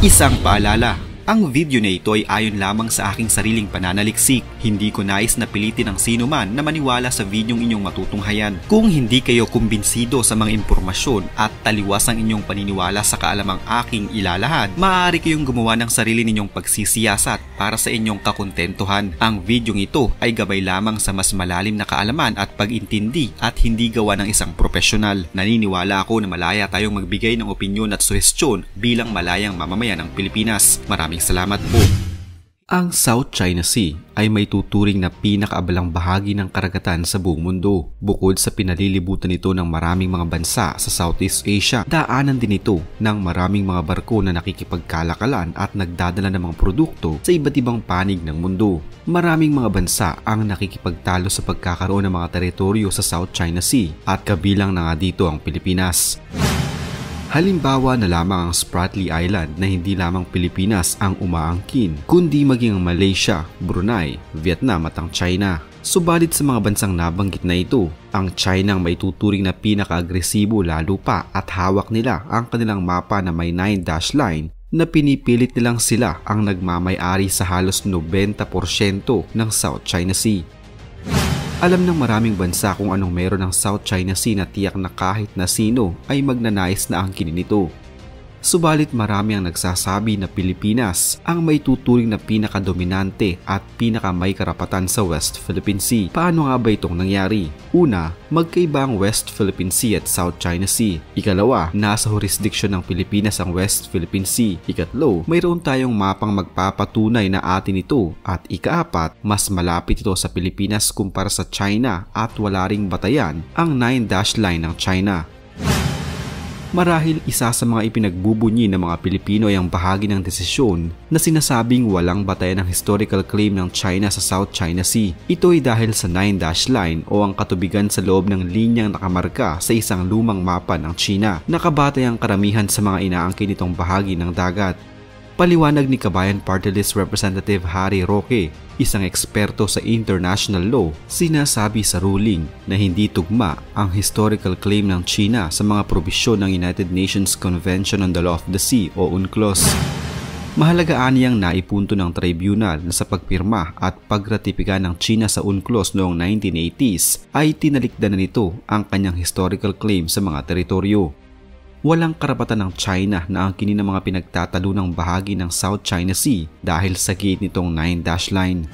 Isang paalala, ang video na ito ay ayon lamang sa aking sariling pananaliksik. Hindi ko nais na pilitin ang sino man na maniwala sa videong inyong matutunghayan. Kung hindi kayo kumbinsido sa mga impormasyon at taliwas ang inyong paniniwala sa kaalamang aking ilalahad, maaari kayong gumawa ng sarili ninyong pagsisiyasat para sa inyong kakontentuhan. Ang videong ito ay gabay lamang sa mas malalim na kaalaman at pag-intindi at hindi gawa ng isang profesional. Naniniwala ako na malaya tayong magbigay ng opinyon at suhestyon bilang malayang mamamayan ng Pilipinas. Maraming salamat po. Ang South China Sea ay may tuturing na pinakaabalang bahagi ng karagatan sa buong mundo. Bukod sa pinalilibutan nito ng maraming mga bansa sa Southeast Asia, daanan din ito ng maraming mga barko na nakikipagkalakalan at nagdadala ng mga produkto sa iba't ibang panig ng mundo. Maraming mga bansa ang nakikipagtalo sa pagkakaroon ng mga teritoryo sa South China Sea at kabilang na nga dito ang Pilipinas. Halimbawa na lamang ang Spratly Island na hindi lamang Pilipinas ang umaangkin, kundi maging ang Malaysia, Brunei, Vietnam at ang China. Subalit sa mga bansang nabanggit na ito, ang China ang may tuturing na pinaka-agresibo lalo pa at hawak nila ang kanilang mapa na may 9-dash line na pinipilit nilang sila ang nagmamay-ari sa halos 90% ng South China Sea. Alam ng maraming bansa kung anong meron ng South China Sea na tiyak na kahit na sino ay magnanais na angkinin ito. Subalit marami ang nagsasabi na Pilipinas ang may tuturing na pinakadominante at pinakamay karapatan sa West Philippine Sea. Paano nga ba itong nangyari? Una, magkaiba ang West Philippine Sea at South China Sea. Ikalawa, nasa jurisdiction ng Pilipinas ang West Philippine Sea. Ikatlo, mayroon tayong mapang magpapatunay na atin ito. At ikaapat, mas malapit ito sa Pilipinas kumpara sa China at wala ring batayan ang 9-dash line ng China. Marahil isa sa mga ipinagbubunyi ng mga Pilipino ay ang bahagi ng desisyon na sinasabing walang batayan ng historical claim ng China sa South China Sea. Ito ay dahil sa 9-dash line o ang katubigan sa loob ng linyang nakamarka sa isang lumang mapa ng China. Nakabatay ang karamihan sa mga inaangkin nitong bahagi ng dagat. Paliwanag ni Kabayan Party List Representative Harry Roque, isang eksperto sa international law, sinasabi sa ruling na hindi tugma ang historical claim ng China sa mga probisyon ng United Nations Convention on the Law of the Sea o UNCLOS. Mahalaga aniyang naipunto ng tribunal na sa pagpirma at pagratipika ng China sa UNCLOS noong 1980s ay tinalikdan na nito ang kanyang historical claim sa mga teritoryo. Walang karapatan ng China na angkinin ng mga pinagtatalunang bahagi ng South China Sea dahil sa gate nitong 9-dash line.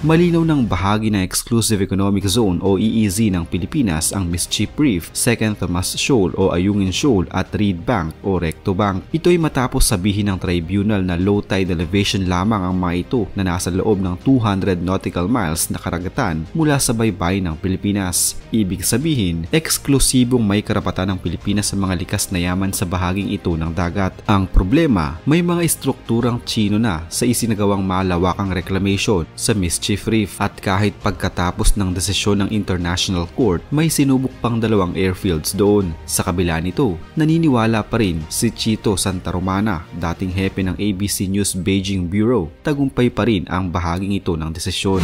Malinaw ng bahagi ng Exclusive Economic Zone o EEZ ng Pilipinas ang Mischief Reef, Second Tomas Shoal o Ayungin Shoal at Reed Bank o Recto Bank. Ito ay matapos sabihin ng tribunal na low tide elevation lamang ang mga ito na nasa loob ng 200 nautical miles na karagatan mula sa baybayin ng Pilipinas. Ibig sabihin, eksklusibong may karapatan ng Pilipinas sa mga likas na yaman sa bahaging ito ng dagat. Ang problema, may mga estrukturang Chino na sa isinagawang malawakang reclamation sa Mischief Reef at kahit pagkatapos ng desisyon ng International Court, may sinubok pang 2 airfields doon. Sa kabila nito, naniniwala pa rin si Chito Santa Romana, dating hepe ng ABC News Beijing Bureau, tagumpay pa rin ang bahaging ito ng desisyon.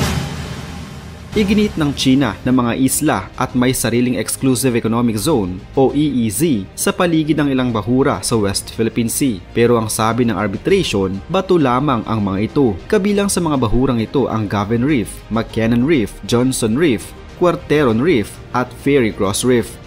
Iginit ng China ng mga isla at may sariling Exclusive Economic Zone o EEZ sa paligid ng ilang bahura sa West Philippine Sea. Pero ang sabi ng arbitration, bato lamang ang mga ito. Kabilang sa mga bahurang ito ang Govan Reef, McKinnon Reef, Johnson Reef, Cuarteron Reef at Ferry Cross Reef.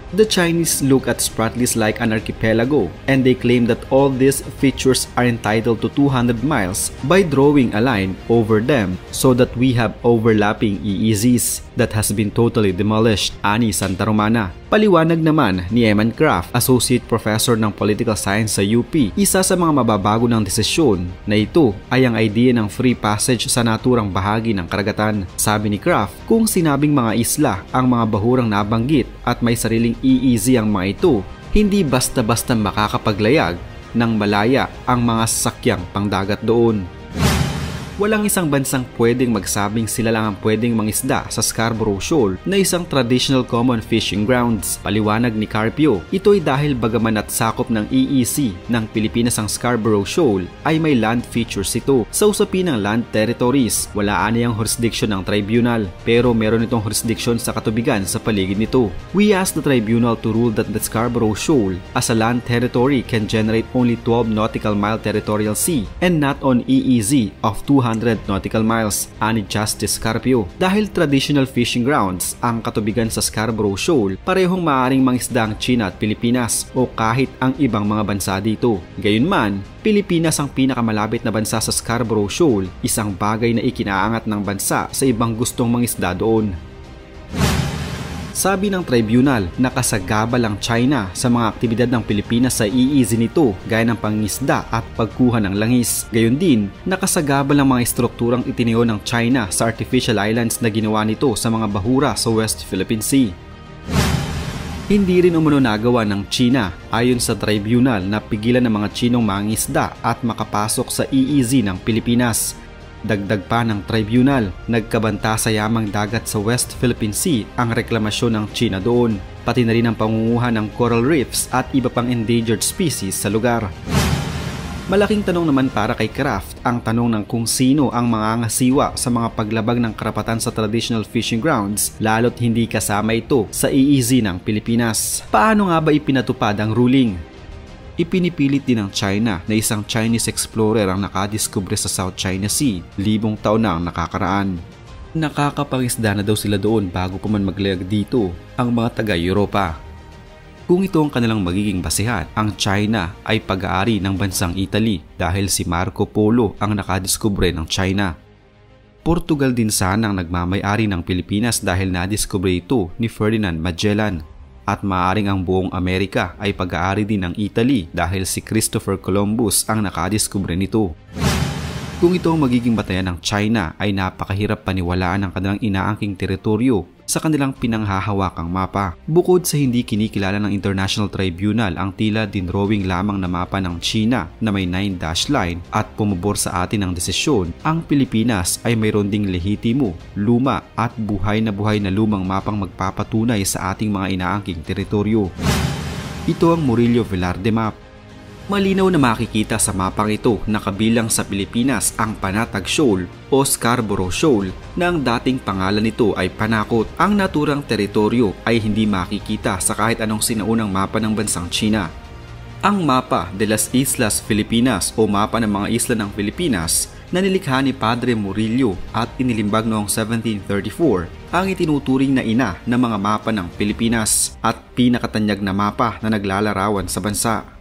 The Chinese look at Spratlys like an archipelago, and they claim that all these features are entitled to 200 miles by drawing a line over them so that we have overlapping EEZs that has been totally demolished, ani Santa Romana. Paliwanag naman ni Eman Kraft, Associate Professor ng Political Science sa UP, isa sa mga mababago ng desisyon na ito ay ang idea ng free passage sa naturang bahagi ng karagatan. Sabi ni Kraft, kung sinabing mga isla ang mga bahurang nabanggit at may sariling EEZ ang mga ito, hindi basta-basta makakapaglayag ng malaya ang mga sasakyang pangdagat doon. Walang isang bansang pwedeng magsabing sila lang ang pwedeng mangisda sa Scarborough Shoal na isang traditional common fishing grounds. Paliwanag ni Carpio, ito'y dahil bagaman at sakop ng EEZ ng Pilipinas ang Scarborough Shoal ay may land features ito. Sa usapin ng land territories, wala aniyang jurisdiction ng tribunal pero meron itong jurisdiction sa katubigan sa paligid nito. We asked the tribunal to rule that the Scarborough Shoal as a land territory can generate only 12 nautical mile territorial sea and not on EEZ of 200 nautical miles, ani Justice Carpio. Dahil traditional fishing grounds ang katubigan sa Scarborough Shoal, parehong maaaring mangisda ang China at Pilipinas o kahit ang ibang mga bansa dito. Gayunman, Pilipinas ang pinakamalapit na bansa sa Scarborough Shoal, isang bagay na ikinaangat ng bansa sa ibang gustong mangisda doon. Sabi ng tribunal, nakasagabal ang China sa mga aktibidad ng Pilipinas sa EEZ nito gaya ng pangingisda at pagkuha ng langis. Gayon din, nakasagabal ang mga estrukturang itinayo ng China sa artificial islands na ginawa nito sa mga bahura sa West Philippine Sea. Hindi rin umano nagawa ng China ayon sa tribunal na pigilan ng mga Chinong mangingisda at makapasok sa EEZ ng Pilipinas. Dagdag pa ng tribunal, nagkabanta sa yamang dagat sa West Philippine Sea ang reklamasyon ng China doon, pati na rin ang pangunguha ng coral reefs at iba pang endangered species sa lugar. Malaking tanong naman para kay Kraft ang tanong ng kung sino ang mangangasiwa sa mga paglabag ng karapatan sa traditional fishing grounds lalo't hindi kasama ito sa EEZ ng Pilipinas. Paano nga ba ipinatupad ang ruling? Ipinipilit din ng China na isang Chinese explorer ang nakadiskubre sa South China Sea, libong taon na ang nakakaraan. Nakakapangisda na daw sila doon bago pa man maglayag dito ang mga taga-Europa. Kung ito ang kanilang magiging basehan, ang China ay pag-aari ng bansang Italy dahil si Marco Polo ang nakadiskubre ng China. Portugal din sana ang nagmamay-ari ng Pilipinas dahil nadiskubre ito ni Ferdinand Magellan. At maaaring ang buong Amerika ay pag-aari din ng Italy dahil si Christopher Columbus ang nakadiskubre nito. Kung ito ang magiging batayan ng China ay napakahirap paniwalaan ang kanilang inaangking teritoryo sa kanilang pinanghahawakang mapa. Bukod sa hindi kinikilala ng International Tribunal ang tila dinrowing lamang na mapa ng China na may 9 dash line at pumubor sa atin ang desisyon, ang Pilipinas ay mayroon ding lehitimo, luma at buhay na lumang mapang magpapatunay sa ating mga inaangking teritoryo. Ito ang Murillo Velarde Map. Malinaw na makikita sa mapang ito na kabilang sa Pilipinas ang Panatag Shoal o Scarborough Shoal na ang dating pangalan nito ay Panakot. Ang naturang teritoryo ay hindi makikita sa kahit anong sinaunang mapa ng bansang China. Ang Mapa de las Islas Filipinas o Mapa ng mga Isla ng Pilipinas na nilikha ni Padre Murillo at inilimbag noong 1734 ang itinuturing na ina ng mga mapa ng Pilipinas at pinakatanyag na mapa na naglalarawan sa bansa.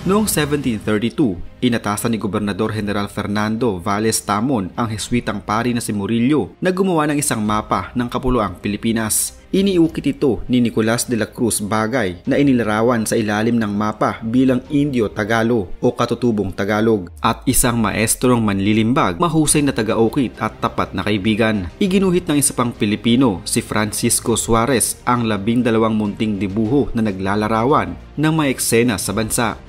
Noong 1732, inatasan ni Gobernador General Fernando Valles Tamon ang Heswitang pari na si Murillo na gumawa ng isang mapa ng kapuluang Pilipinas. Iniukit ito ni Nicolas de la Cruz Bagay na inilarawan sa ilalim ng mapa bilang Indio Tagalo o Katutubong Tagalog at isang maestrong manlilimbag, mahusay na taga-ukit at tapat na kaibigan. Iginuhit ng isa pang Pilipino, si Francisco Suarez, ang 12 munting dibuho na naglalarawan ng mga eksena sa bansa.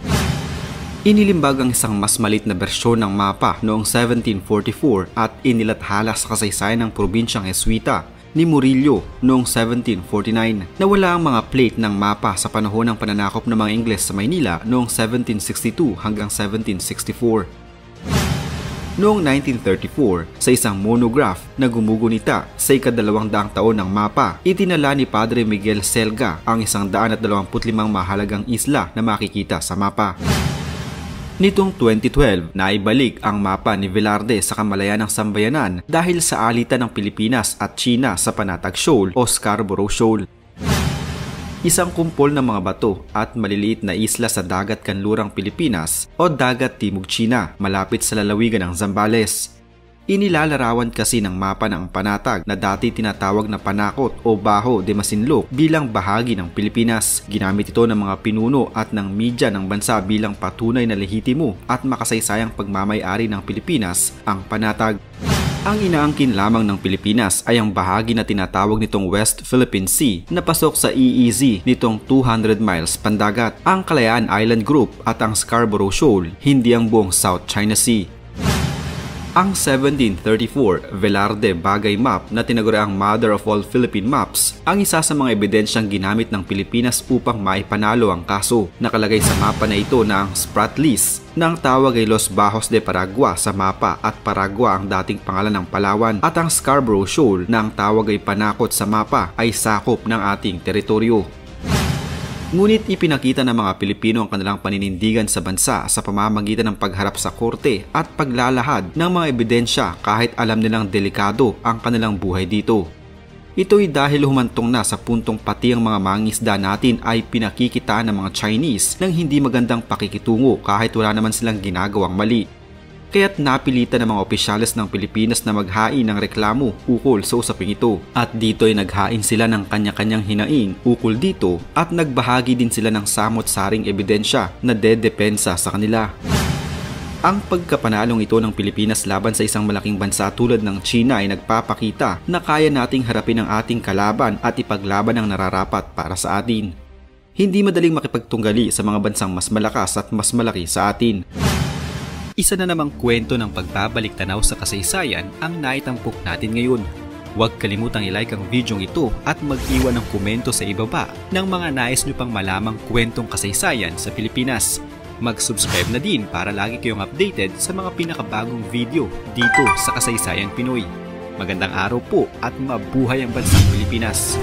Inilimbag ang isang mas malit na bersyon ng mapa noong 1744 at inilathala sa kasaysayan ng probinsyang Jesuita ni Murillo noong 1749. Nawala ang mga plate ng mapa sa panahon ng pananakop ng mga Ingles sa Maynila noong 1762 hanggang 1764. Noong 1934, sa isang monograph na gumugunita sa ika-200 taon ng mapa, itinala ni Padre Miguel Selga ang 125 mahalagang isla na makikita sa mapa. Nitong 2012, naibalik ang mapa ni Velarde sa kamalayan ng sambayanan dahil sa alitan ng Pilipinas at China sa Panatag Shoal o Scarborough Shoal. Isang kumpol ng mga bato at maliliit na isla sa dagat kanlurang Pilipinas o dagat timog China malapit sa lalawigan ng Zambales. Inilalarawan kasi ng mapa ng Panatag na dati tinatawag na Panakot o Baho de Masinloc bilang bahagi ng Pilipinas. Ginamit ito ng mga pinuno at ng media ng bansa bilang patunay na lehitimo at makasaysayang pagmamay-ari ng Pilipinas ang Panatag. Ang inaangkin lamang ng Pilipinas ay ang bahagi na tinatawag nitong West Philippine Sea na pasok sa EEZ nitong 200 miles pandagat, ang Kalayaan Island Group at ang Scarborough Shoal, hindi ang buong South China Sea. Ang 1734 Velarde Bagay Map na tinaguriang Mother of all Philippine Maps ang isa sa mga ebidensyang ginamit ng Pilipinas upang maipanalo ang kaso. Nakalagay sa mapa na ito na ang Spratlys na ang tawag ay Los Bajos de Paragua sa mapa at Paragua ang dating pangalan ng Palawan at ang Scarborough Shoal na ang tawag ay Panakot sa mapa ay sakop ng ating teritoryo. Ngunit ipinakita ng mga Pilipino ang kanilang paninindigan sa bansa sa pamamagitan ng pagharap sa korte at paglalahad ng mga ebidensya kahit alam nilang delikado ang kanilang buhay dito. Ito'y dahil humantong na sa puntong pati ang mga mangingisda natin ay pinakikitaan ng mga Chinese ng hindi magandang pakikitungo kahit wala naman silang ginagawang mali. Kaya't napilitan ng mga opisyalis ng Pilipinas na maghain ng reklamo ukol sa usaping ito. At dito ay naghain sila ng kanya-kanyang hinaing ukol dito at nagbahagi din sila ng samot-saring ebidensya na dedepensa sa kanila. Ang pagkapanalong ito ng Pilipinas laban sa isang malaking bansa tulad ng China ay nagpapakita na kaya nating harapin ang ating kalaban at ipaglaban ang nararapat para sa atin. Hindi madaling makipagtunggali sa mga bansang mas malakas at mas malaki sa atin. Isa na namang kwento ng pagbabalik tanaw sa kasaysayan ang naitampok natin ngayon. Huwag kalimutang i-like ang video ito at mag-iwan ng komento sa ibaba ng mga nais nyo pang malamang kwentong kasaysayan sa Pilipinas. Mag-subscribe na din para lagi kayong updated sa mga pinakabagong video dito sa Kasaysayan Pinoy. Magandang araw po at mabuhay ang bansang Pilipinas!